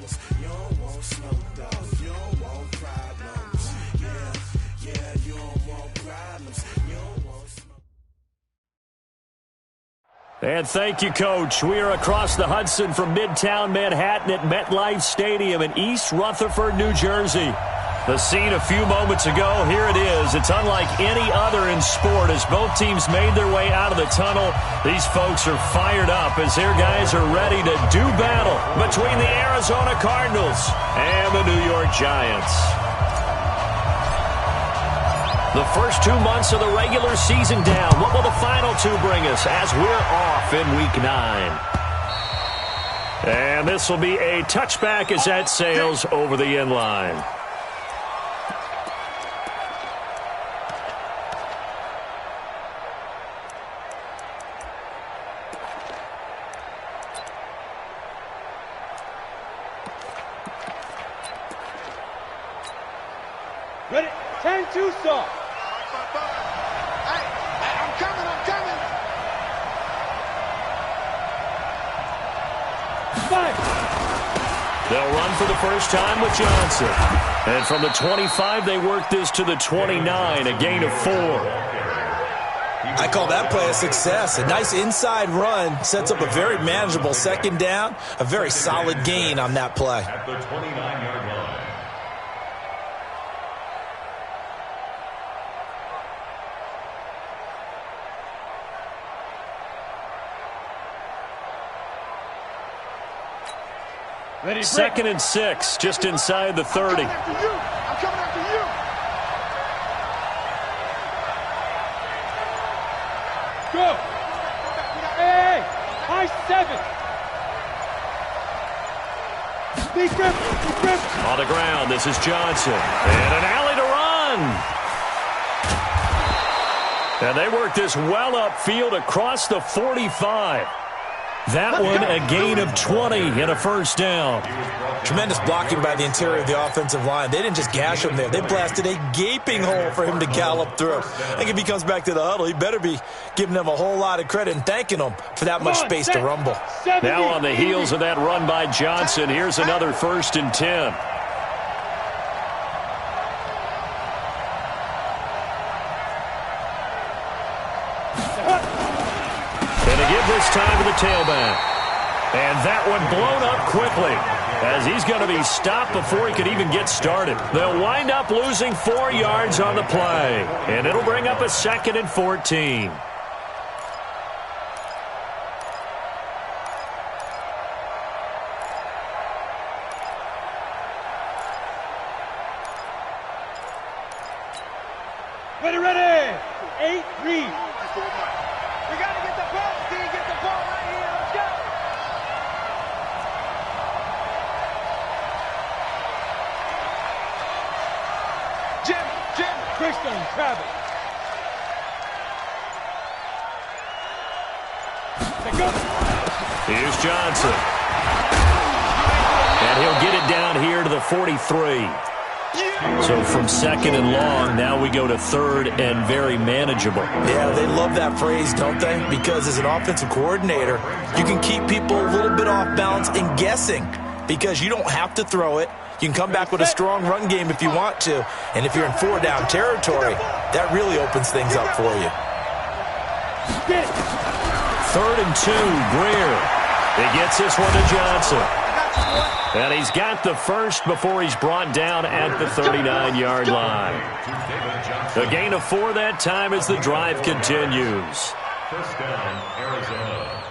problems. You don't want smoke, though. You don't want problems. Yeah, you don't want problems. You don't want smoke. And thank you, Coach. We are across the Hudson from Midtown Manhattan at MetLife Stadium in East Rutherford, New Jersey. The scene a few moments ago, here it is. It's unlike any other in sport as both teams made their way out of the tunnel. These folks are fired up as their guys are ready to do battle between the Arizona Cardinals and the New York Giants. The first 2 months of the regular season down. What will the final two bring us as we're off in Week 9? And this will be a touchback as that sails over the end line. Ready? 10-2 start. Hey, I'm coming. Five. They'll run for the first time with Johnson. And from the 25, they work this to the 29, a gain of 4. I call that play a success. A nice inside run sets up a very manageable second down, a very solid gain on that play. At the 29-yard line. Ready, Second and 6, just inside the 30. I'm coming after you. Go. Hey, high 7. Be grip. On the ground, this is Johnson. And an alley to run. And they work this well upfield across the 45. That one a gain of 20 and a first down. Tremendous blocking by the interior of the offensive line. They didn't just gash him there. They blasted a gaping hole for him to gallop through. I think if he comes back to the huddle, he better be giving them a whole lot of credit and thanking them for that much space to rumble. Now on the heels of that run by Johnson, here's another 1st and 10. This time to the tailback. And that one blown up quickly as he's going to be stopped before he could even get started. They'll wind up losing 4 yards on the play. And it'll bring up a 2nd and 14. Ready. 8 read. We got to get the ball, D. Get the ball right here. Let's go. Jim. Christian Travis. Go. Here's Johnson. And he'll get it down here to the 43. So from 2nd and long, now we go to 3rd and very manageable. Yeah, they love that phrase, don't they? Because as an offensive coordinator, you can keep people a little bit off balance and guessing because you don't have to throw it. You can come back with a strong run game if you want to. And if you're in 4-down territory, that really opens things up for you. 3rd and 2, Greer. He gets this one to Johnson. And he's got the first before he's brought down at the 39-yard line. A gain of 4 that time as the drive continues. First down, Arizona.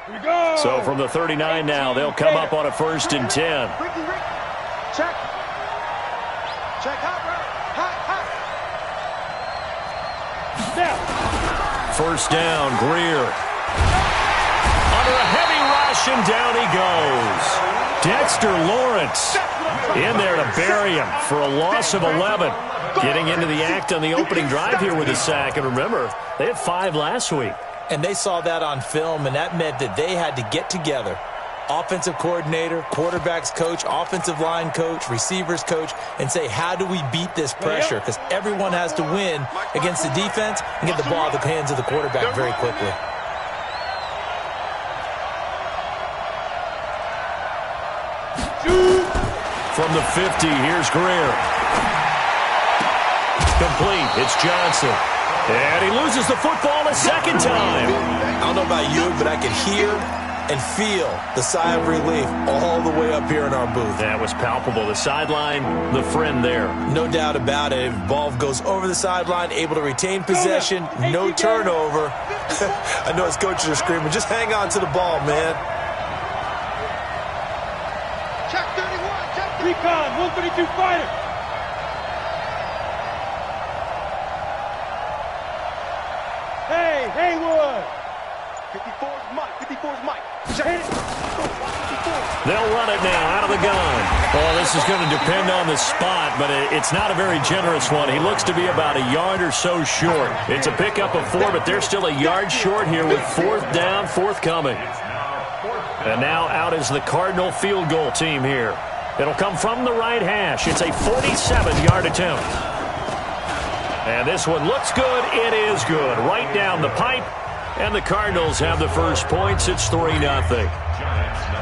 Here we go. So from the 39 now, they'll come up on a 1st and 10. Ricky. Check. Hot. Snap. First down, Greer. Under a heavy rush, and down he goes. Dexter Lawrence in there to bury him for a loss of 11. Getting into the act on the opening drive here with a sack. And remember, they had 5 last week. And they saw that on film, and that meant that they had to get together. Offensive coordinator, quarterbacks coach, offensive line coach, receivers coach, and say, how do we beat this pressure? Because everyone has to win against the defense and get the ball out of the hands of the quarterback very quickly. From the 50, here's Greer. Complete. It's Johnson. And he loses the football a second time. I don't know about you, but I can hear and feel the sigh of relief all the way up here in our booth. That was palpable. The sideline, the friend there. No doubt about it. Ball goes over the sideline, able to retain possession, no turnover. I know his coaches are screaming, just hang on to the ball, man. Check 31, check 31. Recon, 132 fighter. Hey, Haywood. 54's Mike, 54's Mike. They'll run it now out of the gun. Well, this is going to depend on the spot, but it's not a very generous one. He looks to be about a yard or so short. It's a pickup of 4, but they're still a yard short here with 4th down, forthcoming. And now out is the Cardinal field goal team here. It'll come from the right hash. It's a 47-yard attempt. And this one looks good. It is good. Right down the pipe. And the Cardinals have the first points. It's 3-0.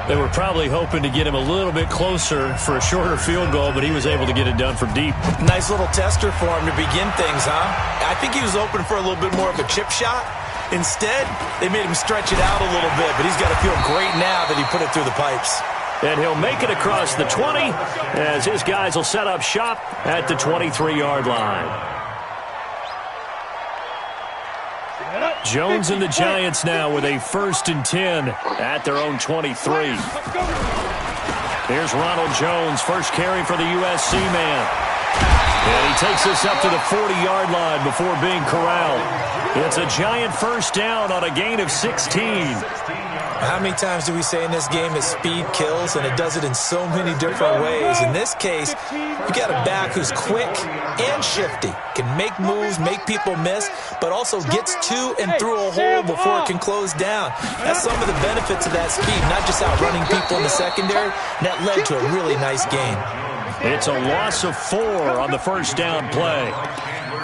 They were probably hoping to get him a little bit closer for a shorter field goal, but he was able to get it done from deep. Nice little tester for him to begin things, huh? I think he was open for a little bit more of a chip shot. Instead, they made him stretch it out a little bit, but he's got to feel great now that he put it through the pipes. And he'll make it across the 20 as his guys will set up shop at the 23-yard line. Jones and the Giants now with a 1st and 10 at their own 23. Here's Ronald Jones, first carry for the USC man. And he takes this up to the 40-yard line before being corralled. It's a Giant first down on a gain of 16. How many times do we say in this game that speed kills, and it does it in so many different ways? In this case, you got a back who's quick and shifty, can make moves, make people miss, but also gets to and through a hole before it can close down. That's some of the benefits of that speed, not just outrunning people in the secondary. And that led to a really nice gain. It's a loss of 4 on the first down play.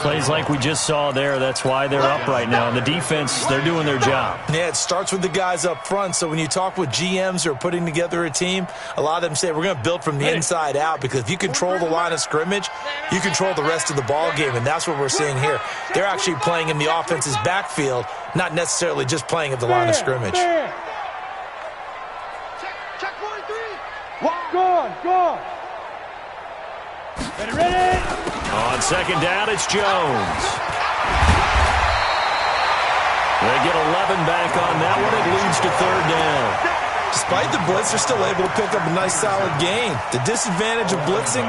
Plays like we just saw there, that's why they're up right now. And the defense, they're doing their job. Yeah, it starts with the guys up front. So when you talk with GMs who are putting together a team, a lot of them say we're going to build from the inside out, because if you control the line of scrimmage, you control the rest of the ball game, and that's what we're seeing here. They're actually playing in the offense's backfield, not necessarily just playing at the line of scrimmage. Check 43. Go. Ready. On second down, it's Jones. They get 11 back on that one. It leads to 3rd down. Despite the blitz, they're still able to pick up a nice, solid gain. The disadvantage of blitzing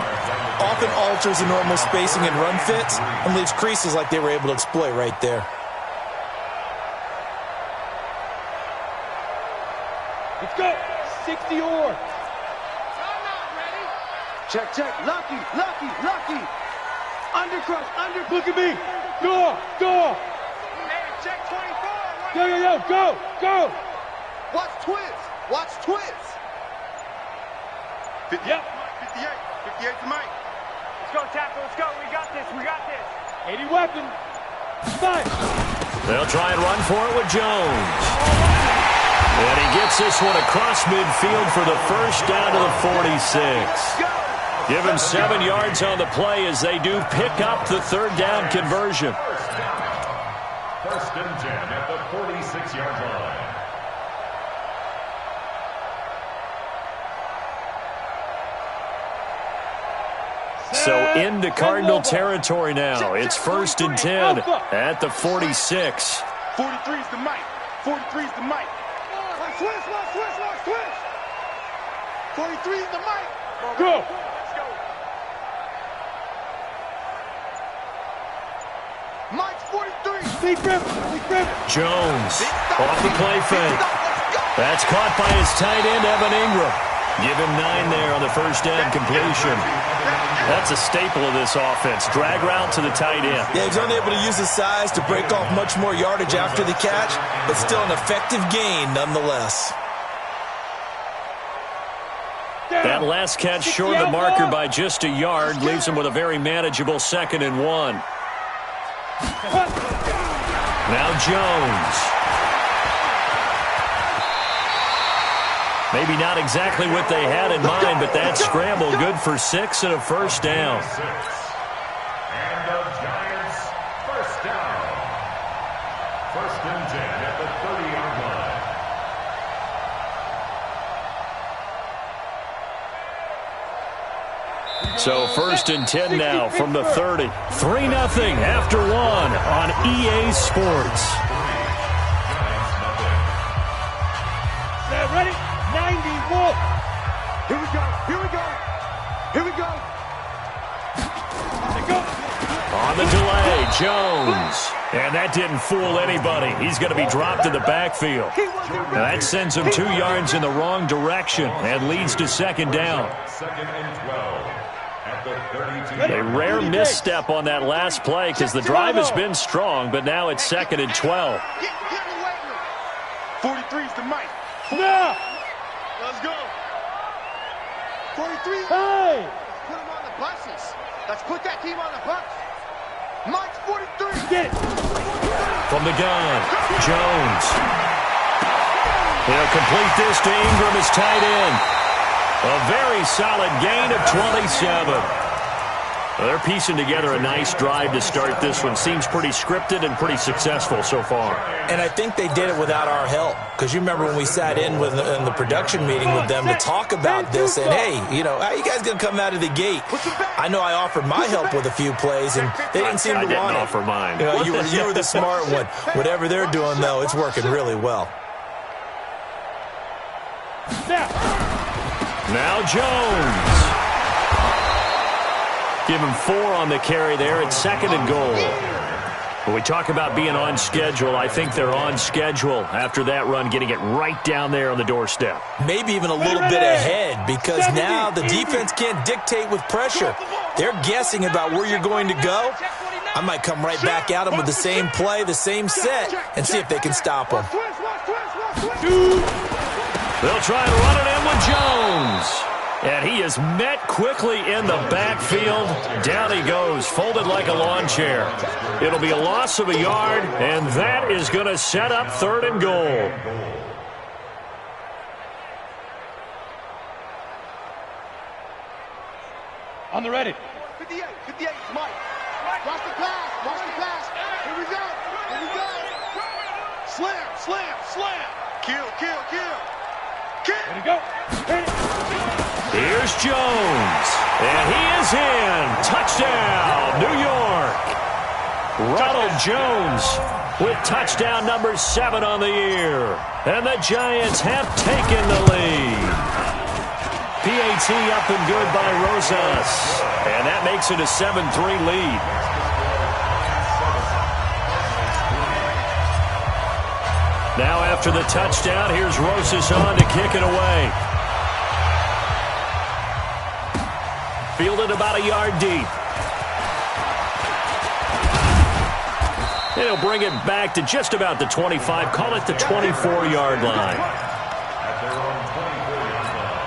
often alters the normal spacing and run fits and leaves creases like they were able to exploit right there. Let's go. 60 or. Check. Lucky. Undercrush. Look at me. Go. Check 24. Go. Watch twist. 58. Yep. 58 to Mike. Let's go, tackle. Let's go. We got this. 80 weapon. Fight. They'll try and run for it with Jones. And he gets this one across midfield for the first down to the 46. Give him 7 yards on the play as they do pick up the 3rd down conversion. 1st and 10 at the 46-yard line. So into Cardinal territory now. It's 1st and 10 at the 46. 43's the Mike. 43's the Mike. Watch twist. 43's the Mike. Go. Mike's 43. Big grip. Jones off the play fake. That's caught by his tight end, Evan Ingram. Give him 9 there on the first down completion. That's a staple of this offense. Drag route to the tight end. Yeah, he's only able to use his size to break off much more yardage after the catch, but still an effective gain nonetheless. That last catch short of the marker by just a yard leaves him with a very manageable 2nd and 1. Now Jones. Maybe not exactly what they had in mind, but that scramble good for 6 and a first down. And the Giants first down. First and 10 at the 30-yard line. So first and 10 now from the 30. 3-0 after 1 on EA Sports. Set, ready? 91. Here we go. Here we go. Here we go. Let go. On the delay, Jones. And that didn't fool anybody. He's going to be dropped in the backfield. And that sends him 2 yards in the wrong direction and leads to second down. Second and 12 at the 32. A rare misstep on that last play because the drive has been strong, but now it's second and 12. Get away with it. 43's the mic. Now. Let's go. 43. Hey. Put him on the buses. Let's put that team on the bus. Mike's 43. Get it. From the gun, Jones. He'll complete this to Ingram as tight end. A very solid gain of 27. Well, they're piecing together a nice drive to start this one. Seems pretty scripted and pretty successful so far. And I think they did it without our help. Because you remember when we sat in the production meeting with them to talk about this. And, hey, you know, how are you guys going to come out of the gate? I know I offered my help with a few plays, and they didn't seem to want it. I didn't offer mine. You know, you were the smart one. Whatever they're doing, though, it's working really well. Now Jones. Give him 4 on the carry there. It's second and goal. When we talk about being on schedule, I think they're on schedule after that run, getting it right down there on the doorstep. Maybe even a little bit ahead, because now the defense can't dictate with pressure. They're guessing about where you're going to go. I might come right back at them with the same play, the same set, and see if they can stop them. They'll try and run it in with Jones. And he is met quickly in the backfield. Down he goes, folded like a lawn chair. It'll be a loss of a yard, and that is going to set up third and goal. On the ready. 58, Mike. Watch the pass. Here we go. Slam. Kill. Ready, go. Ready. Here's Jones, and he is in. Touchdown, New York. Ronald Jones with touchdown number 7 on the year. And the Giants have taken the lead. PAT up and good by Rosas. And that makes it a 7-3 lead. Now after the touchdown, here's Rosas on to kick it away. Fielded about a yard deep. He'll bring it back to just about the 25. Call it the 24-yard line. At their own 24-yard line.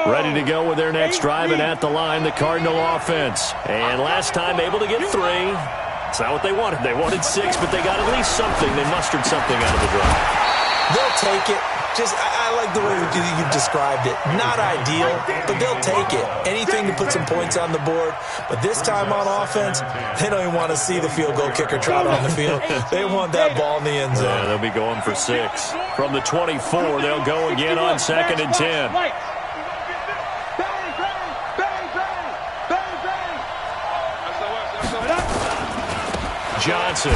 Ready to go with their next drive, and at the line, the Cardinal offense. And last time able to get 3. It's not what they wanted. They wanted 6, but they got at least something. They mustered something out of the drive. They'll take it. I like the way you described it. Not ideal, but they'll take it. Anything to put some points on the board. But this time on offense, they don't even want to see the field goal kicker trot on the field. They want that ball in the end zone. Yeah, they'll be going for 6. From the 24, they'll go again on second and 10. Johnson,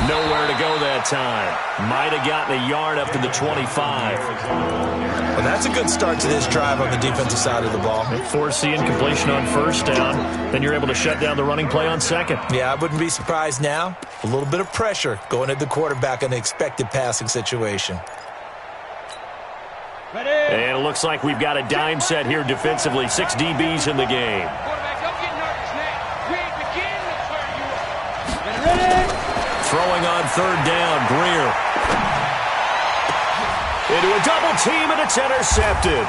nowhere to go that time. Might have gotten a yard up to the 25. Well, that's a good start to this drive on the defensive side of the ball. Force the incompletion on first down. Then you're able to shut down the running play on second. Yeah, I wouldn't be surprised now. A little bit of pressure going at the quarterback in an expected passing situation. Ready. And it looks like we've got a dime set here defensively. 6 DBs in the game. Quarterback, don't get nervous, man. We ain't beginning to where you are. Ready. Throwing on third down, Greer. into a double team, and it's intercepted.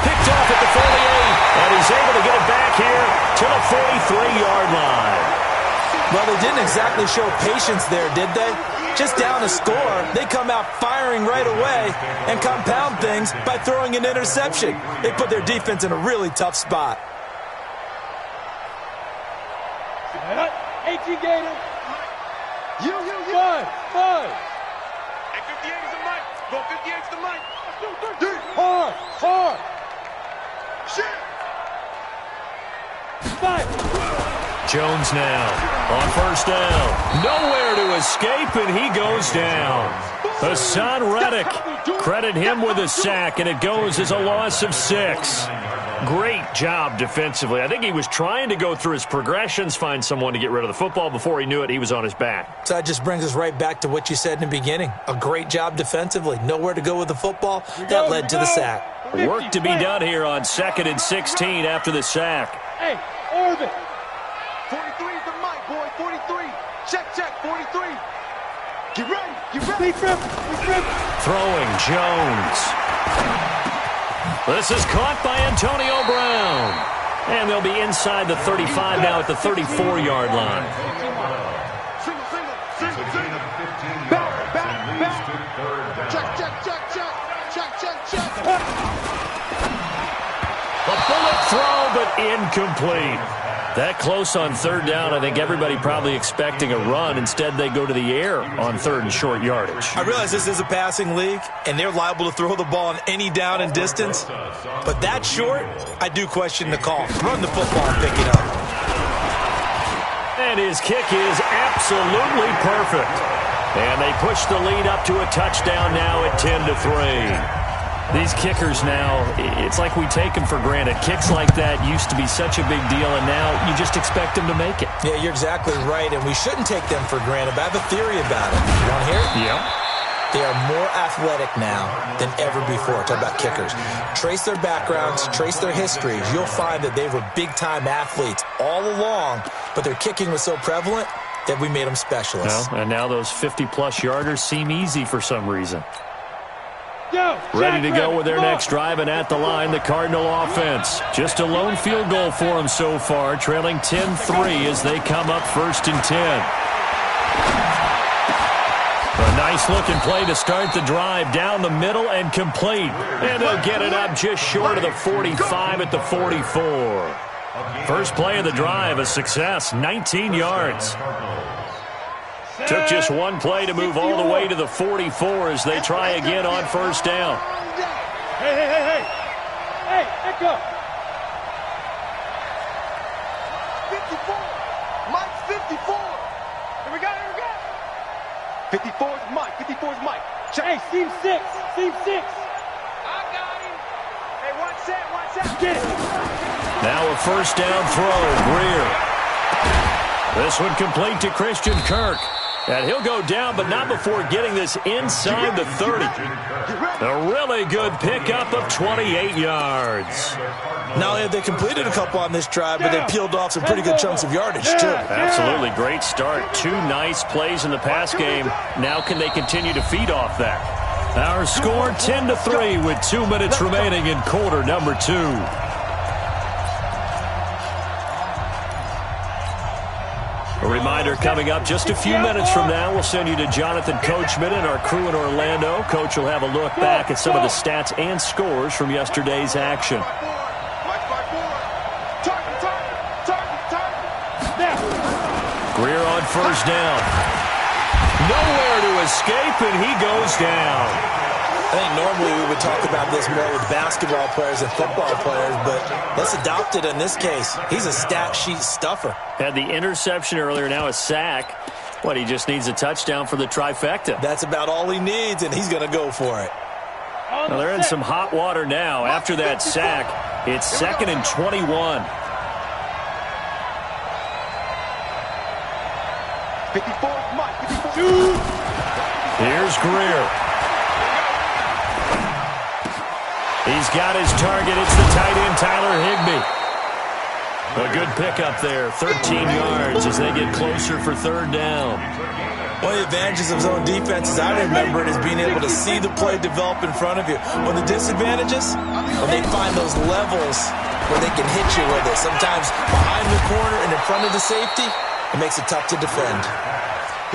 Picked off at the 48, and he's able to get it back here to the 43-yard line. Well, they didn't exactly show patience there, did they? Just down a score, they come out firing right away and compound things by throwing an interception. They put their defense in a really tough spot. 18 Gator. You. Five. And 58 is the mic. Go 58 is the mic. Hard. Shit. 5. Jones now on first down. Nowhere to escape, and he goes down. Hassan Reddick, credit him with a sack, and it goes as a loss of 6. Great job defensively. I think he was trying to go through his progressions, find someone to get rid of the football. Before he knew it, he was on his back. So that just brings us right back to what you said in the beginning. A great job defensively. Nowhere to go with the football. That led to the sack. Work to be done here on 2nd and 16 after the sack. Hey, Orbit. 43 is the mic, boy. 43. Check. 43. Get ready. Be trip. Throwing Jones. This is caught by Antonio Brown. And they'll be inside the 35 now at the 34-yard line. Single. Back. Check. A bullet throw, but incomplete. That close on 3rd down, I think everybody probably expecting a run. Instead, they go to the air on 3rd and short yardage. I realize this is a passing league, and they're liable to throw the ball on any down and distance. But that short, I do question the call. Run the football and pick it up. And his kick is absolutely perfect. And they push the lead up to a touchdown now at 10-3. These kickers now, it's like we take them for granted. Kicks like that used to be such a big deal, and now you just expect them to make it. Yeah, you're exactly right, and we shouldn't take them for granted. But I have a theory about it. You want to hear it? Yeah. They are more athletic now than ever before. Talk about kickers. Trace their backgrounds, trace their histories. You'll find that they were big-time athletes all along, but their kicking was so prevalent that we made them specialists. Well, and now those 50-plus yarders seem easy for some reason. Ready to go with their next drive, and at the line, the Cardinal offense. Just a lone field goal for them so far, trailing 10-3 as they come up 1st and 10. A nice-looking play to start the drive down the middle and complete. And they'll get it up just short of the 45 at the 44. First play of the drive, a success, 19 yards. Took just one play to move all the way to the 44 as they try again on 1st down. Hey. Hey, echo. 54. Mike's 54. Here we go. 54 is Mike. Hey, seam 6. I got him. Hey, one set. Get it. Now a 1st down throw, Greer. This one complete to Christian Kirk. And he'll go down, but not before getting this inside the 30. A really good pickup of 28 yards. Not only have they completed a couple on this drive, but they peeled off some pretty good chunks of yardage, too. Absolutely great start. 2 nice plays in the pass game. Now can they continue to feed off that? Our score 10-3 with 2 minutes remaining in quarter number 2. A reminder coming up just a few minutes from now, we'll send you to Jonathan Coachman and our crew in Orlando. Coach will have a look back at some of the stats and scores from yesterday's action. Greer on 1st down. Nowhere to escape, and he goes down. I think normally we would talk about this more with basketball players and football players, but let's adopt it in this case. He's a stat sheet stuffer. Had the interception earlier, now a sack. What, he just needs a touchdown for the trifecta. That's about all he needs, and he's going to go for it. Well, they're in some hot water now. After that sack, it's 2nd and 21. 54, Mike. 54. Here's Greer. He's got his target. It's the tight end, Tyler Higbee. A good pickup there, 13 yards as they get closer for 3rd down. One of the advantages of zone defense, as I remember it, is being able to see the play develop in front of you. One of the disadvantages, when they find those levels where they can hit you with it, sometimes behind the corner and in front of the safety, it makes it tough to defend.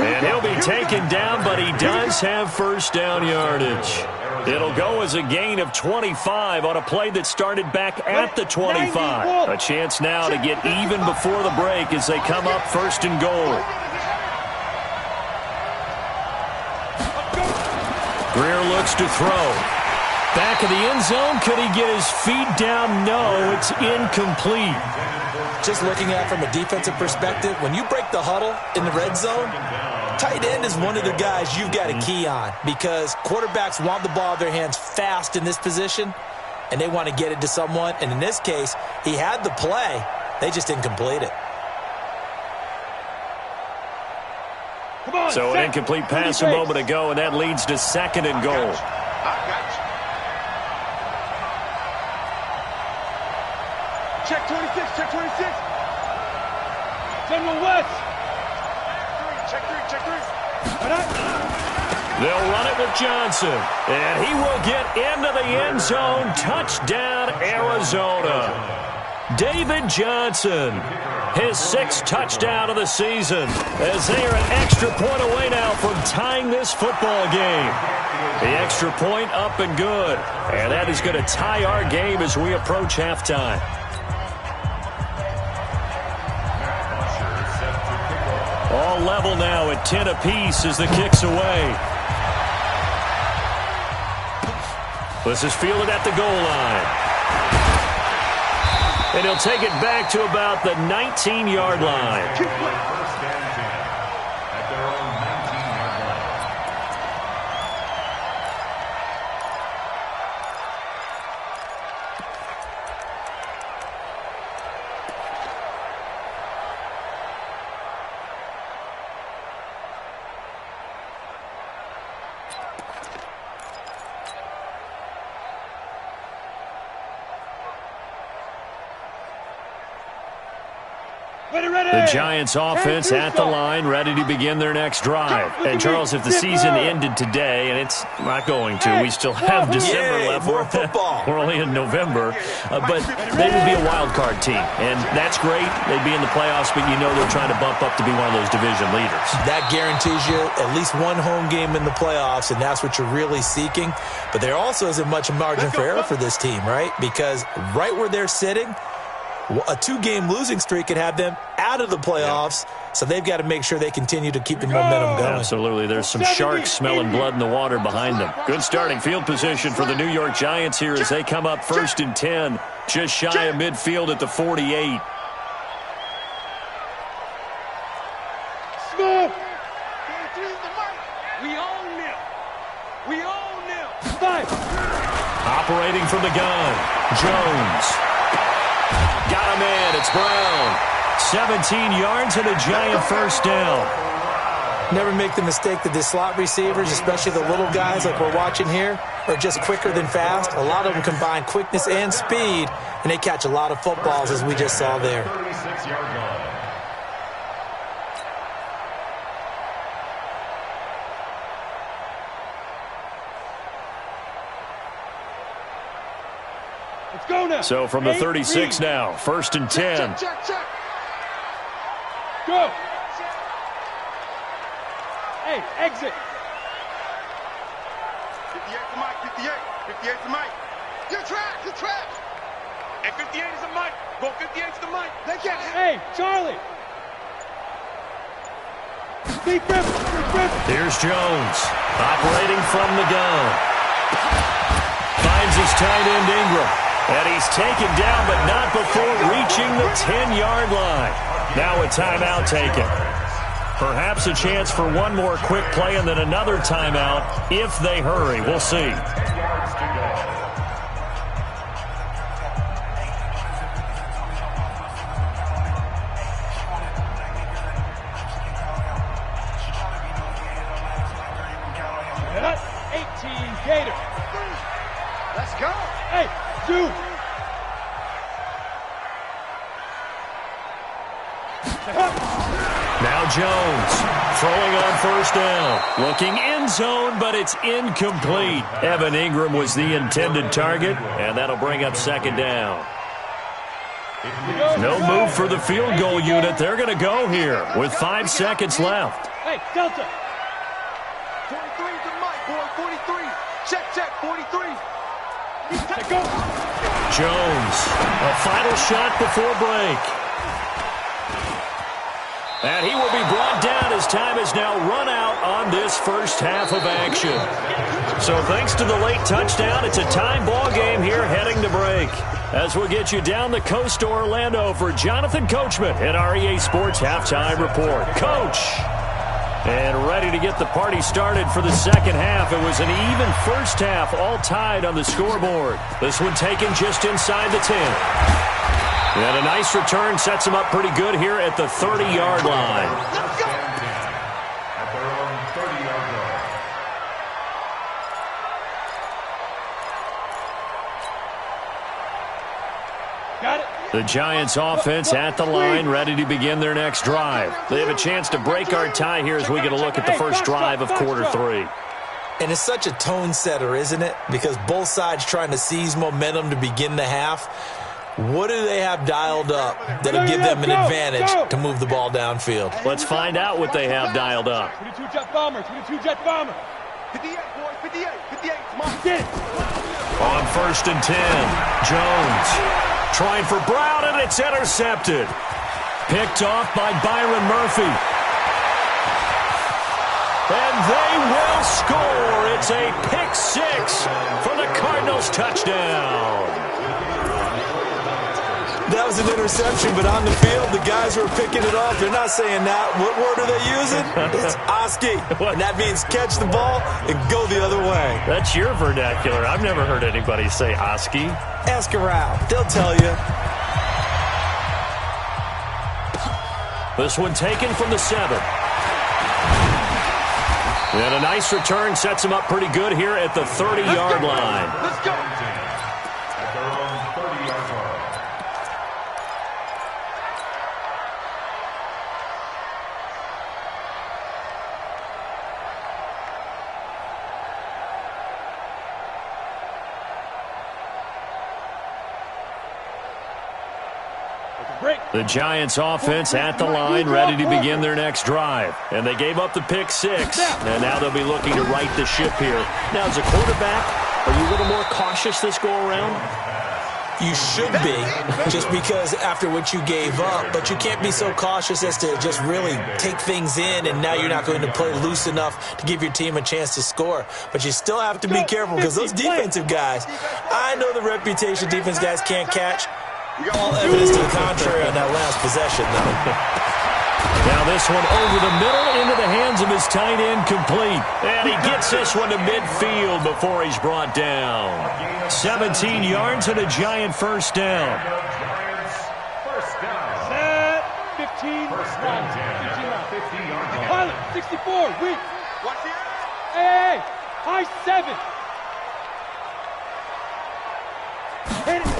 And he'll be taken down, but he does have first down yardage. It'll go as a gain of 25 on a play that started back at the 25. A chance now to get even before the break as they come up first and goal. Greer looks to throw. Back of the end zone. Could he get his feet down? No, it's incomplete. Just looking at it from a defensive perspective, when you break the huddle in the red zone, tight end is one of the guys you've got to key on because quarterbacks want the ball in their hands fast in this position, and they want to get it to someone. And in this case, he had the play. They just didn't complete it. So an incomplete pass a moment ago, and that leads to second and goal. I got you. Check 26, check 26. General West. Check three. They'll run it with Johnson, and he will get into the end zone. Touchdown, Arizona. David Johnson, his 6th touchdown of the season, as they are an extra point away now from tying this football game. The extra point up and good, and that is going to tie our game as we approach halftime. All level now at 10 apiece as the kick's away. This is fielded at the goal line. And he'll take it back to about the 19-yard line. First and 10 at their own 19-yard line. The Giants offense at the line, ready to begin their next drive. And, Charles, if the season ended today, and it's not going to, we still have December left. More football. We're only in November. But they would be a wild card team, and that's great. They'd be in the playoffs, but you know they're trying to bump up to be one of those division leaders. That Guarantees you at least one home game in the playoffs, and that's what you're really seeking. But there also isn't much margin for error for this team, right? Because right where they're sitting, a 2-game losing streak could have them out of the playoffs, so they've got to make sure they continue to keep the momentum going. Absolutely. There's some sharks smelling blood in the water behind them. Good starting field position for the New York Giants here as they come up first and 10, just shy of midfield at the 48. Smoke. We own them. We own them. 5. Operating from the gun, Jones. Got him in. It's Brown. 17 yards and a giant first down. Never make the mistake that the slot receivers, especially the little guys like we're watching here, are just quicker than fast. A lot of them combine quickness and speed, and they catch a lot of footballs, as we just saw there. 36-yard line. Let's go now. So from the 36 now, first and 10. Check. Go. Hey, exit. 58 to Mike, 58 to Mike. You're trapped. And 58 is a Mike. Go 58 to the Mike. They get it. Hey, Charlie. Deep rip. Here's Jones, operating from the gun. Finds his tight end Ingram. And he's taken down, but not before reaching the 10-yard line. Now a timeout taken. Perhaps a chance for one more quick play and then another timeout if they hurry. We'll see. 10 yards to go. That's 18 Gator. Let's go. Hey, Zoo. Now Jones throwing on first down. Looking end zone, but it's incomplete. Evan Ingram was the intended target, and that'll bring up second down. No move for the field goal unit. They're going to go here with 5 seconds left. Hey, Delta. 43 to Mike, boy, 43. Check, 43. Go. Jones, a final shot before break. And he will be brought down as time is now run out on this first half of action. So thanks to the late touchdown, it's a tie ball game here heading to break. As we'll get you down the coast to Orlando for Jonathan Coachman at REA Sports Halftime Report. Coach! And ready to get the party started for the second half. It was an even first half, all tied on the scoreboard. This one taken just inside the 10. And a nice return sets him up pretty good here at the 30-yard line. Let's go! At their own 30-yard line. Got it. The Giants offense at the line, ready to begin their next drive. They have a chance to break our tie here as we get a look at the first drive of quarter 3. And it's such a tone setter, isn't it? Because both sides trying to seize momentum to begin the half. What do they have dialed up that'll give them an advantage to move the ball downfield? Let's find out what they have dialed up. 22 jet bomber, 22 jet bomber. 58, boy, 58, 58. Come on. Get it. On first and 10, Jones trying for Brown, and it's intercepted. Picked off by Byron Murphy. And they will score. It's a pick 6 for the Cardinals touchdown. That was an interception, but on the field, the guys who are picking it off, they're not saying that. What word are they using? It's Oski. And that means catch the ball and go the other way. That's your vernacular. I've never heard anybody say Oski. Ask around. They'll tell you. This one taken from the 7. And a nice return sets him up pretty good here at the 30-yard line. Let's go. At their own 30-yard line. The Giants offense at the line, ready to begin their next drive. And they gave up the pick 6, and now they'll be looking to right the ship here. Now, as a quarterback, are you a little more cautious this go-around? You should be, just because after what you gave up, but you can't be so cautious as to just really take things in, and now you're not going to play loose enough to give your team a chance to score. But you still have to be careful, because those defensive guys, I know the reputation defense guys can't catch. All evidence to the contrary on that last possession, though. Now this one over the middle into the hands of his tight end, complete. And he gets this one to midfield before he's brought down. 17 yards and a Giant first down. Giants first down. Set. 15. First and 10. 50-yard line. Pilot, 64. Weak. Watch the air. Hey. High 7. Hit it.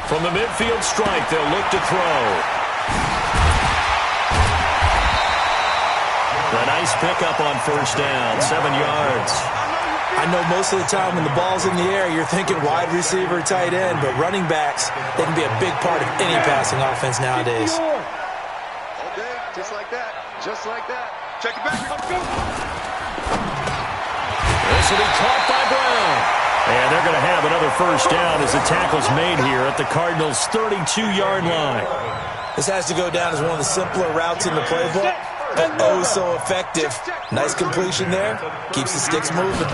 From the midfield strike, they'll look to throw. A nice pickup on first down, 7 yards. I know most of the time when the ball's in the air, you're thinking wide receiver, tight end, but running backs, they can be a big part of any passing offense nowadays. All day, just like that. Just like that. Check it back. Let's go. This will be caught by Brown. And they're going to have another first down as the tackle's made here at the Cardinals' 32-yard line. This has to go down as one of the simpler routes in the playbook, but oh so effective. Nice completion there. Keeps the sticks moving.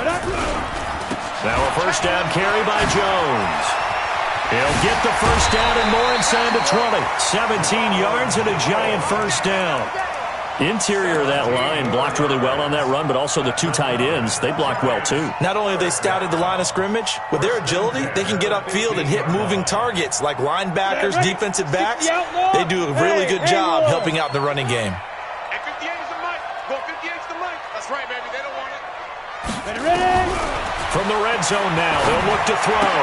Now a first down carry by Jones. He'll get the first down and more inside the 20. 17 yards and a Giant first down. Interior of that line blocked really well on that run, but also the 2 tight ends, they blocked well too. Not only have they scouted the line of scrimmage, with their agility, they can get upfield and hit moving targets like linebackers, defensive backs. They do a really good job helping out the running game. And 58 is the mic. Go 58 is the mic. That's right, baby. They don't want it. Ready. From the red zone now, they'll look to throw.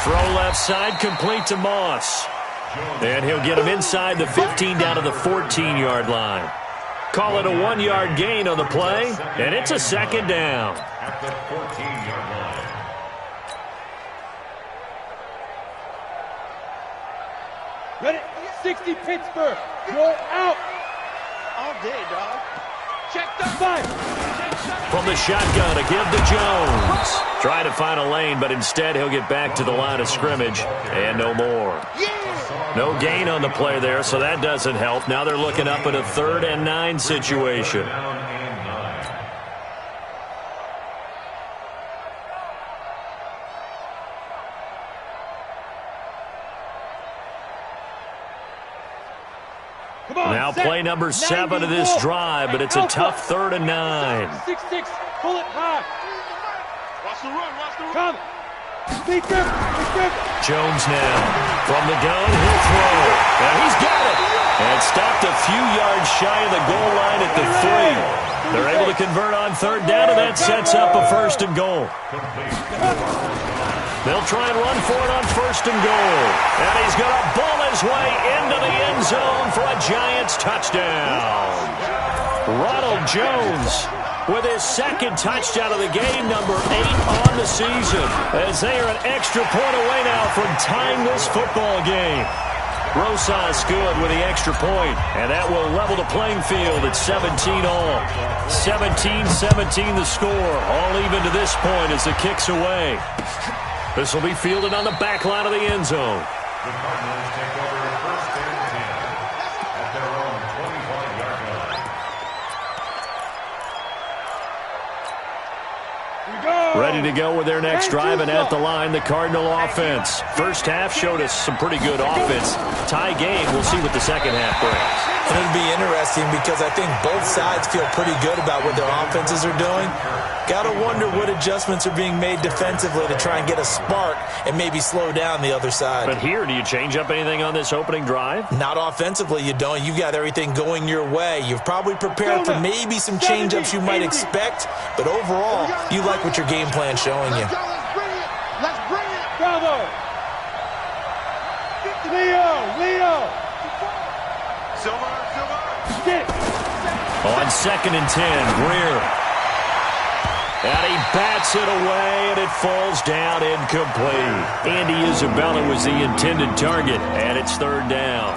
Throw left side, complete to Moss. And he'll get him inside the 15 down to the 14-yard line. Call it a 1-yard gain on the play, and it's a second down. At the 14-yard line. Ready? 60 Pittsburgh. Roll out. All day, dog. Check the 5. From the shotgun, a give to Jones. Try to find a lane, but instead he'll get back to the line of scrimmage, and no more. No gain on the play there, so that doesn't help. Now they're looking up at a 3rd and 9 situation. Down and 9. Come on, Now set. play number 7 of this drive, but it's a tough 3rd and 9. 6-6. Pull it high. Watch the run, watch the run. Come. Be careful. Jones now. From the gun, he'll throw. And he's got it. And stopped a few yards shy of the goal line at the 3. They're able to convert on 3rd down, and that sets up a 1st and goal. They'll try and run for it on 1st and goal. And he's going to ball his way into the end zone for a Giants touchdown. Ronald Jones with his 2nd touchdown of the game, number 8 on the season, as they are an extra point away now from tying this football game. Rosas good with the extra point, and that will level the playing field at 17 all. 17-17 the score, all even to this point as it kicks away. This will be fielded on the back line of the end zone. The Cardinals take over 1st and 10 at their own 25-yard line. Ready to go with their next drive, and at the line, the Cardinal offense. First half showed us some pretty good offense. Tie game, we'll see what the second half brings. And it'll be interesting because I think both sides feel pretty good about what their offenses are doing. Got to wonder what adjustments are being made defensively to try and get a spark and maybe slow down the other side. But here, do you change up anything on this opening drive? Not offensively, you don't. You've got everything going your way. You've probably prepared for maybe some change-ups you might expect, but overall, you like what your game plan's showing you. Let's go, let's bring it. Let's bring it. Bravo. Leo. Silver. Get it. On 2nd and 10, Greer. And he bats it away, and it falls down incomplete. Andy Isabella was the intended target, and it's 3rd down.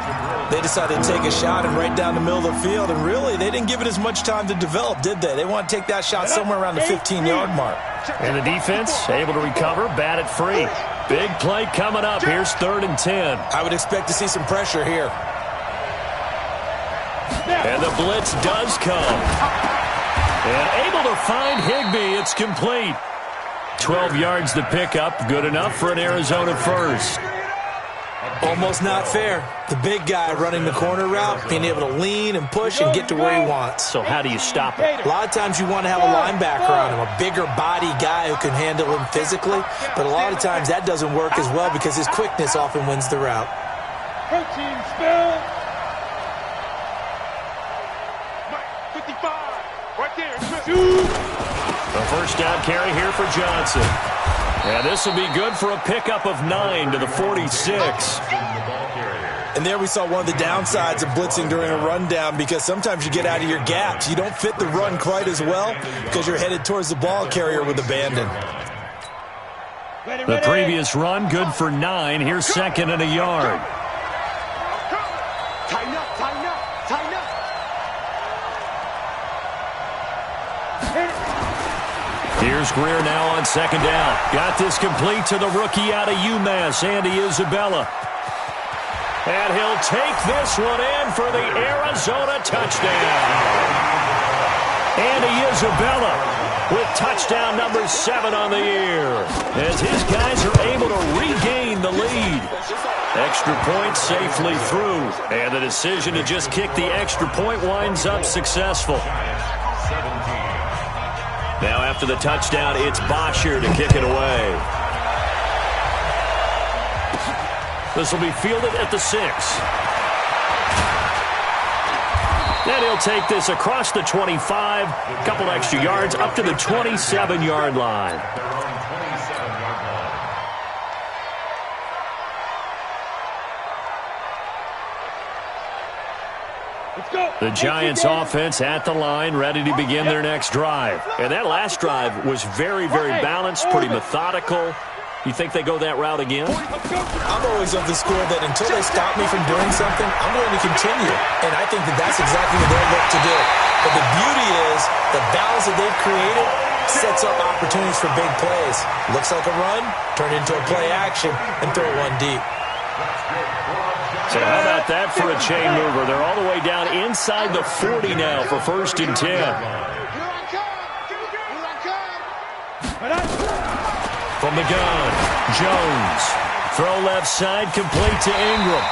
They decided to take a shot and right down the middle of the field, and really, they didn't give it as much time to develop, did they? They want to take that shot somewhere around the 15-yard mark. And the defense able to recover, bat it free. Big play coming up. Here's 3rd and 10. I would expect to see some pressure here. And the blitz does come. And able to find Higbee. It's complete. 12 yards to pick up. Good enough for an Arizona 1st. Almost not fair. The big guy running the corner route, being able to lean and push and get to where he wants. So how do you stop it? A lot of times you want to have a linebacker on him, a bigger body guy who can handle him physically. But a lot of times that doesn't work as well because his quickness often wins the route. Protein spill. 55. Right there. A 1st down carry here for Johnson. And this will be good for a pickup of 9 to the 46. And there we saw one of the downsides of blitzing during a rundown because sometimes you get out of your gaps. You don't fit the run quite as well because you're headed towards the ball carrier with abandon. The previous run, good for 9. Here's 2nd and a yard. Tighten up. Here's Greer now on 2nd down. Got this complete to the rookie out of UMass, Andy Isabella. And he'll take this one in for the Arizona touchdown. Andy Isabella with touchdown number 7 on the year, as his guys are able to regain the lead. Extra point safely through, and the decision to just kick the extra point winds up successful. Now after the touchdown, it's Bosher to kick it away. This will be fielded at the 6. Then he'll take this across the 25, a couple extra yards, up to the 27-yard line. Let's go. The Giants offense at the line, ready to begin their next drive. And that last drive was very, very balanced, pretty methodical. You think they go that route again? I'm always of the school that until they stop me from doing something, I'm going to continue. And I think that that's exactly what they'll look to do. But the beauty is the balance that they've created sets up opportunities for big plays. Looks like a run, turn into a play action, and throw one deep. So how about that for a chain mover? They're all the way down inside the 40 now for 1st and 10. From the gun, Jones. Throw left side, complete to Ingram.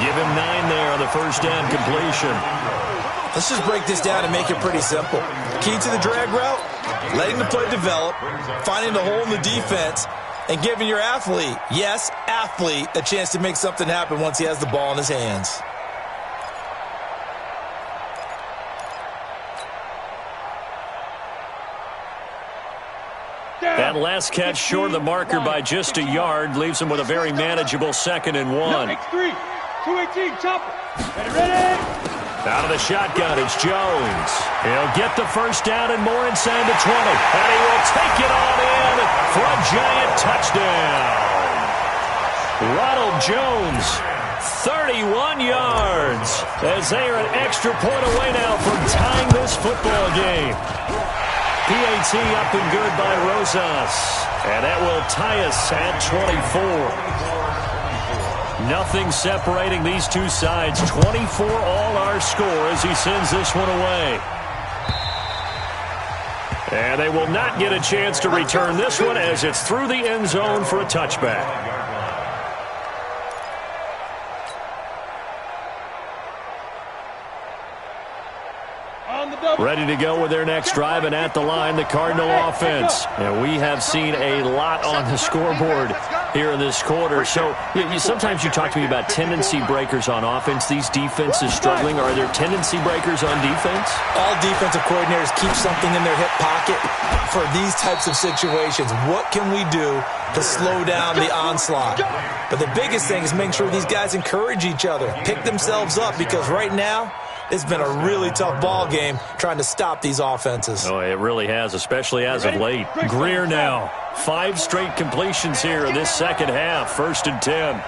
Give him 9 there on the first down completion. Let's just break this down and make it pretty simple. Key to the drag route, letting the play develop, finding the hole in the defense, and giving your athlete, yes, athlete, a chance to make something happen once he has the ball in his hands. That last catch short of the marker by just a yard leaves him with a very manageable 2nd and 1. X3, 218, chopper. Ready? Out of the shotgun, it's Jones. He'll get the first down and more inside the 20. And he will take it on in for a Giant touchdown. Ronald Jones, 31 yards, as they are an extra point away now from tying this football game. PAT up and good by Rosas. And that will tie us at 24. Nothing separating these two sides. 24 all our score as he sends this one away. And they will not get a chance to return this one as it's through the end zone for a touchback. Ready to go with their next drive, and at the line, the Cardinal offense. And we have seen a lot on the scoreboard here in this quarter. So sometimes you talk to me about tendency breakers on offense. These defenses struggling. Are there tendency breakers on defense? All defensive coordinators keep something in their hip pocket for these types of situations. What can we do to slow down the onslaught? But the biggest thing is making sure these guys encourage each other, pick themselves up, because right now, it's been a really tough ball game trying to stop these offenses. Oh, it really has, especially as of late. Greer now. 5 straight completions here in this second half. 1st and 10.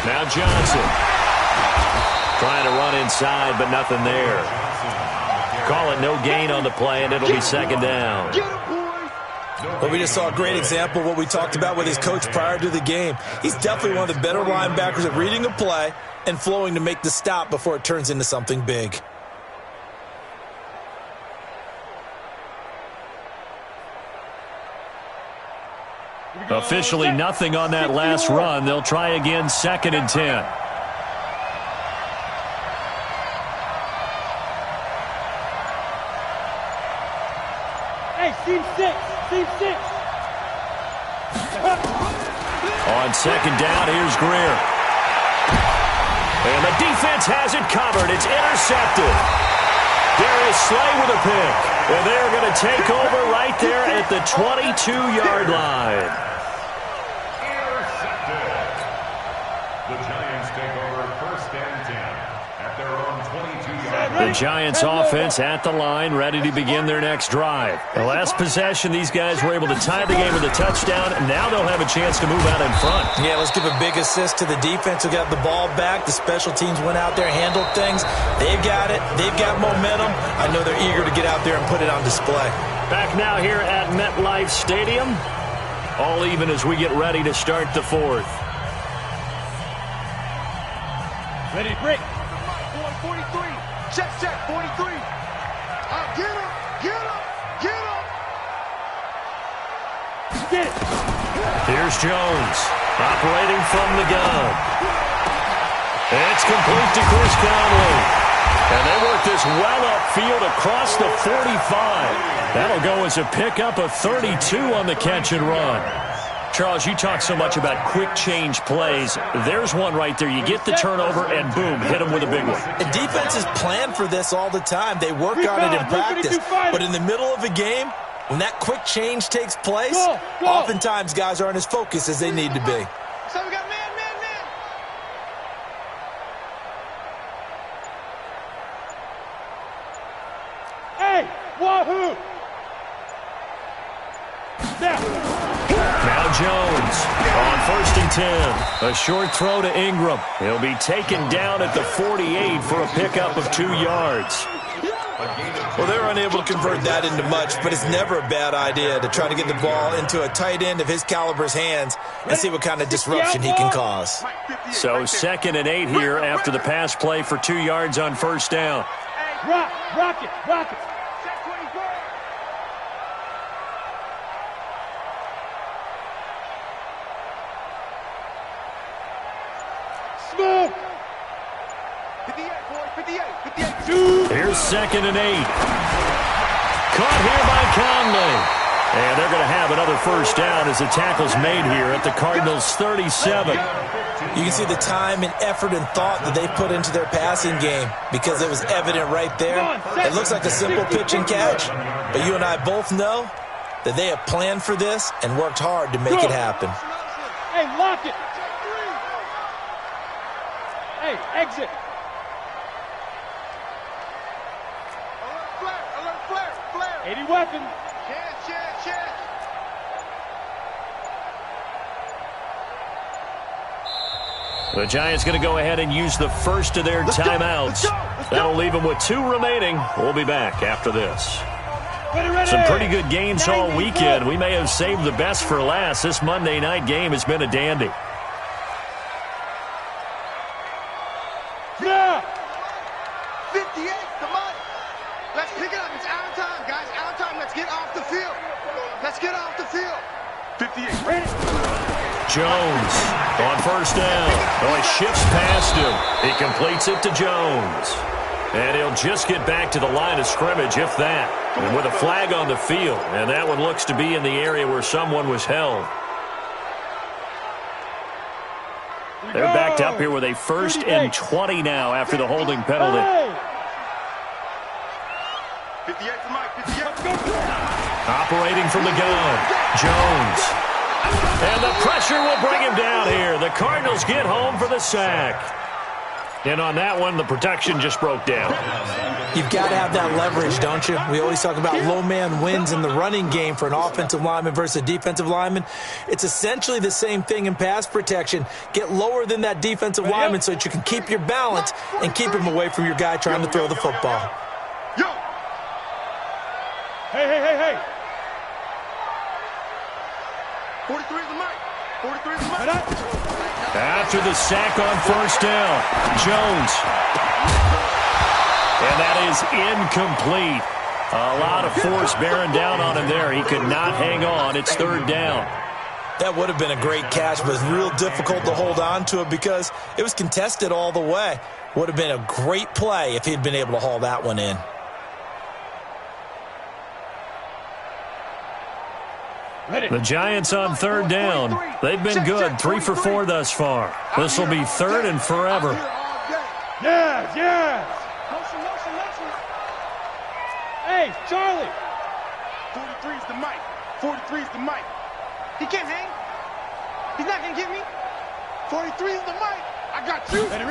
Now Johnson. Trying to run inside, but nothing there. Call it no gain on the play, and it'll be 2nd down. But we just saw a great example of what we talked about with his coach prior to the game. He's definitely one of the better linebackers at reading a play and flowing to make the stop before it turns into something big. Officially nothing on that last run. They'll try again, 2nd and 10. Hey, team 6. Team 6. On 2nd down, here's Greer. And the defense has it covered. It's intercepted. Darius Slay with a pick. And they're going to take over right there at the 22-yard line. Intercepted. The Giants take over 1st and 10 at their own 22-yard line. The Giants offense at the line, ready to begin their next drive. The last possession, these guys were able to tie the game with a touchdown, and now they'll have a chance to move out in front. Yeah, let's give a big assist to the defense who got the ball back. The special teams went out there, handled things. They've got it. They've got momentum. I know they're eager to get out there and put it on display. Back now here at MetLife Stadium. All even as we get ready to start the 4th. Ready to break. 43. Check, 43. Get him, get him, get him. Get it. Here's Jones, operating from the gun. It's complete to Chris Conley. And they work this well upfield across the 45. That'll go as a pickup of 32 on the catch and run. Charles, you talk so much about quick change plays. There's one right there. You get the turnover, and boom, hit them with a big one. The defenses plan for this all the time. They work on it in practice. But in the middle of a game, when that quick change takes place, oftentimes guys aren't as focused as they need to be. So we got man. Yahoo! Now Jones on 1st and 10. A short throw to Ingram. He'll be taken down at the 48 for a pickup of 2 yards. Well, they're unable to convert that into much, but it's never a bad idea to try to get the ball into a tight end of his caliber's hands and see what kind of disruption he can cause. So 2nd and 8 here after the pass play for 2 yards on 1st down. Rock it. Smoke. 58, boys, 58. Here's 2nd and 8. Caught here by Conley. And they're going to have another 1st down as the tackle's made here at the Cardinals' 37. You can see the time and effort and thought that they put into their passing game because it was evident right there. It looks like a simple pitch and catch, but you and I both know that they have planned for this and worked hard to make it happen. Hey, lock it. Hey, exit. Flare. 80 weapons. Chance. The Giants going to go ahead and use the first of their timeouts. That'll leave them with 2 remaining. We'll be back after this. Some pretty good games all weekend. We may have saved the best for last. This Monday night game has been a dandy. Yeah. 58, come on. Let's pick it up. It's out of time, guys. Out of time. Let's get off the field. 58. Jones on 1st down. Oh, he shifts past him. He completes it to Jones. And he'll just get back to the line of scrimmage, if that. And with a flag on the field. And that one looks to be in the area where someone was held. They're backed up here with a 1st and 20 now after the holding penalty. 58 to Mike. 58. Operating from the gun, Jones. And the pressure will bring him down here. The Cardinals get home for the sack. And on that one, the protection just broke down. You've got to have that leverage, don't you? We always talk about low man wins in the running game for an offensive lineman versus a defensive lineman. It's essentially the same thing in pass protection. Get lower than that defensive lineman so that you can keep your balance and keep him away from your guy trying to throw the football. Yo! Hey. 43 is the mic. 43 is the mic. After the sack on 1st down, Jones. And that is incomplete. A lot of force bearing down on him there. He could not hang on. It's 3rd down. That would have been a great catch, but it's real difficult to hold on to it because it was contested all the way. Would have been a great play if he'd been able to haul that one in. The Giants on 3rd down. They've been good, 3 for 4 thus far. This will be 3rd and forever. Yes. Motion. Hey, Charlie. 43 is the mic. 43 is the mic. He can't hang. He's not going to get me. 43 is the mic. I got you. Ready.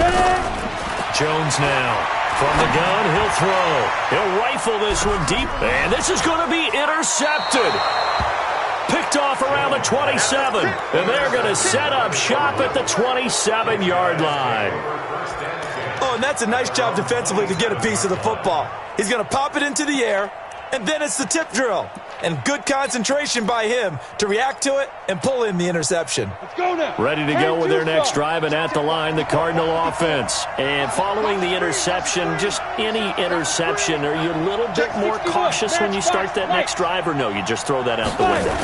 Jones now. From the gun, he'll throw. He'll rifle this one deep. And this is going to be intercepted. Picked off around the 27. And they're going to set up shop at the 27-yard line. Oh, and that's a nice job defensively to get a piece of the football. He's going to pop it into the air, and then it's the tip drill. And good concentration by him to react to it and pull in the interception. Let's go now. Ready to go with their next drive, and at the line, the Cardinal offense. And following the interception, just any interception, are you a little bit more cautious when you start that next drive, or no, you just throw that out the window?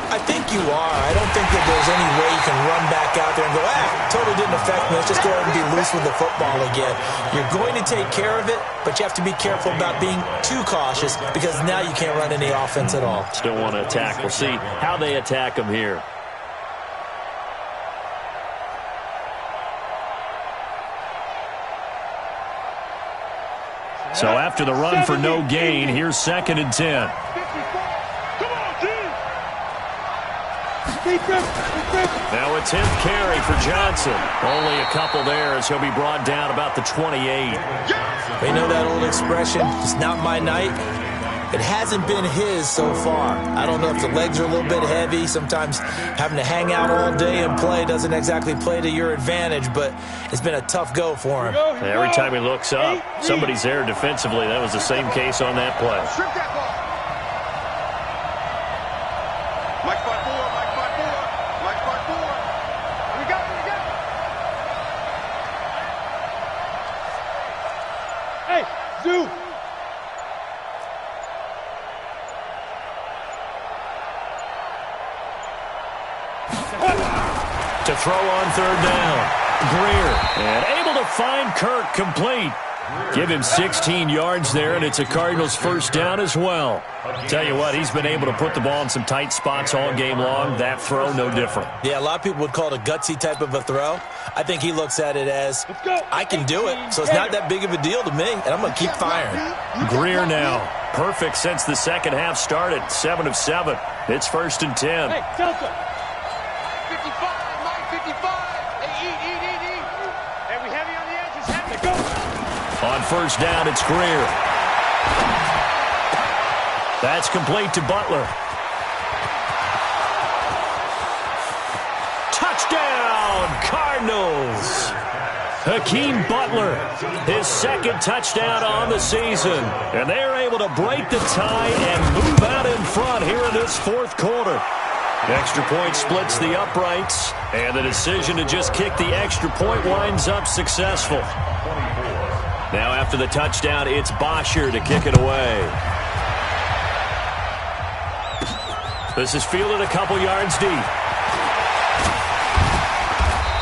I think you are. I don't think that there's any way you can run back out there and go, totally didn't affect me. Let's just go ahead and be loose with the football again. You're going to take care of it, but you have to be careful about being too cautious because now you can't run any offense at all. Still want to attack. We'll see how they attack them here. So after the run for no gain, here's 2nd and 10. Now a 10th carry for Johnson. Only a couple there as he'll be brought down about the 28. We know that old expression, it's not my night. It hasn't been his so far. I don't know if the legs are a little bit heavy. Sometimes having to hang out all day and play doesn't exactly play to your advantage, but it's been a tough go for him. Every time he looks up, somebody's there defensively. That was the same case on that play. Strip that ball. Mike 5-4, Mike 5-4, Mike 5-4. We got it, we got it. Hey, Zoo. To throw on third down. Greer, and able to find Kirk complete. Give him 16 yards there, and it's a Cardinals first down as well. Tell you what, he's been able to put the ball in some tight spots all game long. That throw, no different. Yeah, a lot of people would call it a gutsy type of a throw. I think he looks at it as, I can do it, so it's not that big of a deal to me, and I'm going to keep firing. Greer now. Perfect since the second half started. 7 of 7. It's 1st and 10. Hey, Delta. 55, Mike 55. Hey, eat. Hey, we heavy on the edges. Heavy. Go. On first down, it's Greer. That's complete to Butler. Touchdown, Cardinals! Hakeem Butler, his second touchdown on the season. And they're able to break the tie and move out in front here in this fourth quarter. Extra point splits the uprights, and the decision to just kick the extra point winds up successful. Now after the touchdown, it's Bosher to kick it away. This is fielded a couple yards deep.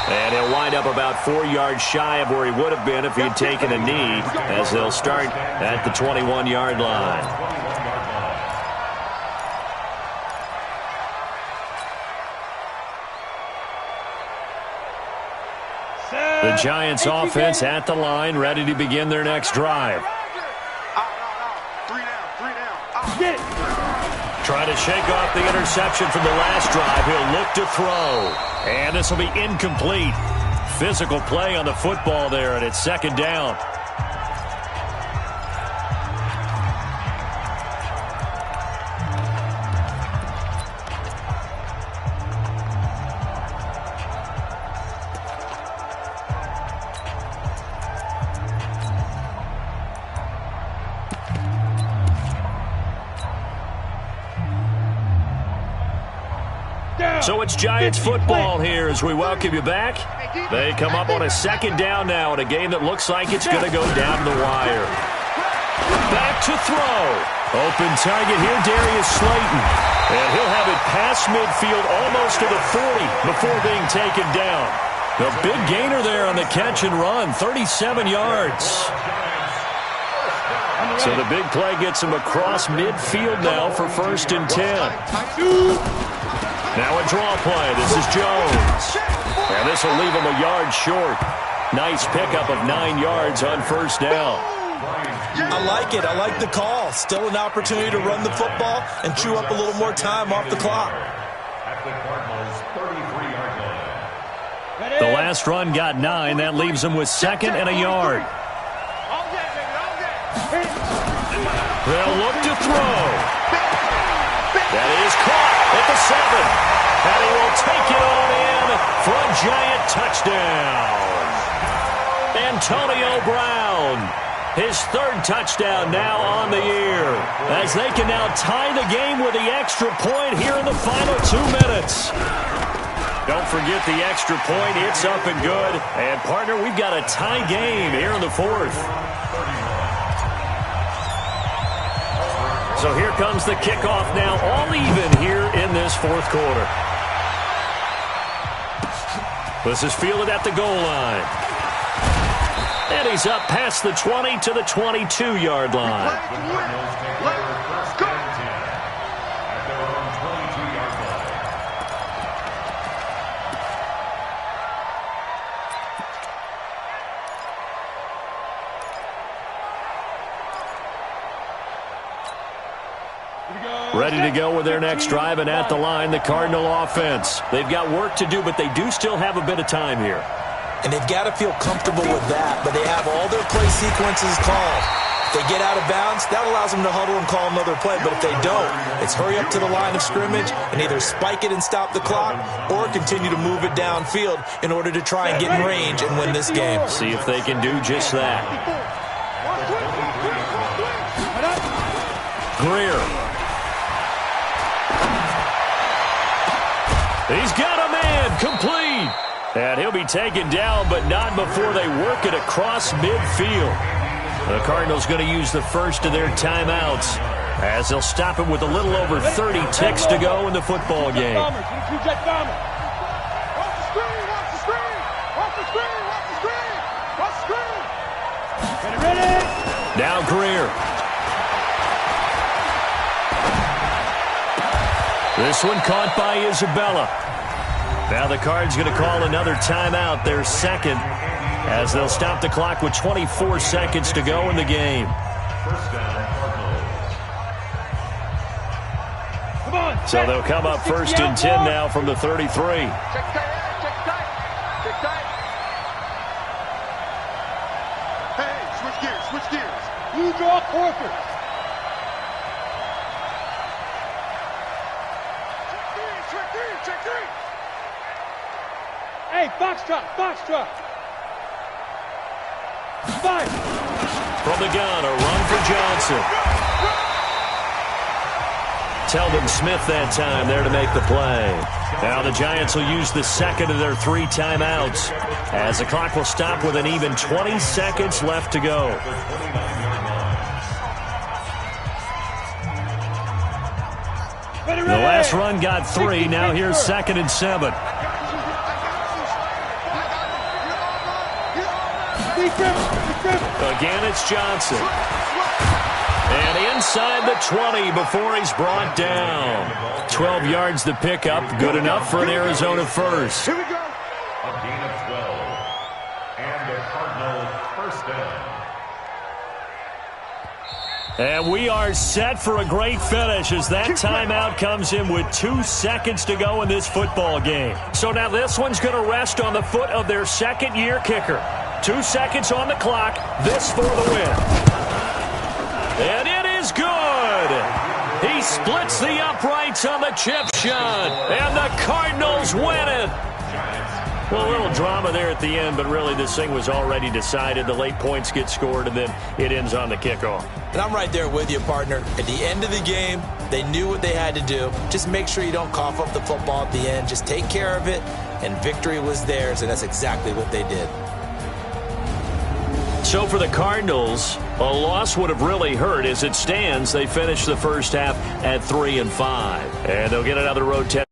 And he'll wind up about 4 yards shy of where he would have been if he had taken a knee, as they'll start at the 21-yard line. The Giants offense at the line, ready to begin their next drive. Three down. Get it. Trying to shake off the interception from the last drive. He'll look to throw. And this will be incomplete. Physical play on the football there, and it's second down. So it's Giants football here as we welcome you back. They come up on a second down now in a game that looks like it's going to go down the wire. Back to throw. Open target here, Darius Slayton. And he'll have it past midfield almost to the 40 before being taken down. The big gainer there on the catch and run, 37 yards. So the big play gets him across midfield now for 1st and 10. Now a draw play. This is Jones. And this will leave him a yard short. Nice pickup of 9 yards on first down. I like it. I like the call. Still an opportunity to run the football and chew up a little more time off the clock. At the Cardinals' 33-yard line. The last run got 9. That leaves him with 2nd and a yard. They'll look to throw. That is caught at the 7. And he will take it on in for a Giant touchdown. Antonio Brown, his 3rd touchdown now on the year, as they can now tie the game with the extra point here in the final 2 minutes. Don't forget the extra point. It's up and good. And, partner, we've got a tie game here in the 4th. So here comes the kickoff now, all even here in this 4th quarter. This is fielded at the goal line. And he's up past the 20 to the 22-yard line. Let's go. At their own 22-yard line. Ready to go with their next drive, and at the line, the Cardinal offense. They've got work to do, but they do still have a bit of time here. And they've got to feel comfortable with that, but they have all their play sequences called. If they get out of bounds, that allows them to huddle and call another play. But if they don't, it's hurry up to the line of scrimmage and either spike it and stop the clock or continue to move it downfield in order to try and get in range and win this game. See if they can do just that. Greer. He's got a man, complete. And he'll be taken down, but not before they work it across midfield. The Cardinals going to use the first of their timeouts as they'll stop it with a little over 30 ticks to go in the football game. Now Greer. This one caught by Isabella. Now the Cards going to call another timeout, their second, as they'll stop the clock with 24 seconds to go in the game. So they'll come up first and 10 now from the 33. Check tight. Hey, switch gears. You draw quarters. Check three. Hey, foxtrot. Five. From the gun, a run for Johnson. Telvin Smith that time there to make the play. Now the Giants will use the second of their 3 timeouts as the clock will stop with an even 20 seconds left to go. The last run got 3. Now here's 2nd and 7. Again, it's Johnson. And inside the 20 before he's brought down. 12 yards to pick up. Good enough for an Arizona first. Here we go. A gain of 12. And the Cardinal first down. And we are set for a great finish as that timeout comes in with 2 seconds to go in this football game. So now this one's going to rest on the foot of their second-year kicker. 2 seconds on the clock. This for the win. And it is good. He splits the uprights on the chip shot. And the Cardinals win it. Well, a little drama there at the end, but really this thing was already decided. The late points get scored, and then it ends on the kickoff. And I'm right there with you, partner. At the end of the game, they knew what they had to do. Just make sure you don't cough up the football at the end. Just take care of it, and victory was theirs, and that's exactly what they did. So for the Cardinals, a loss would have really hurt. As it stands, they finished the first half at 3-5. And they'll get another road test.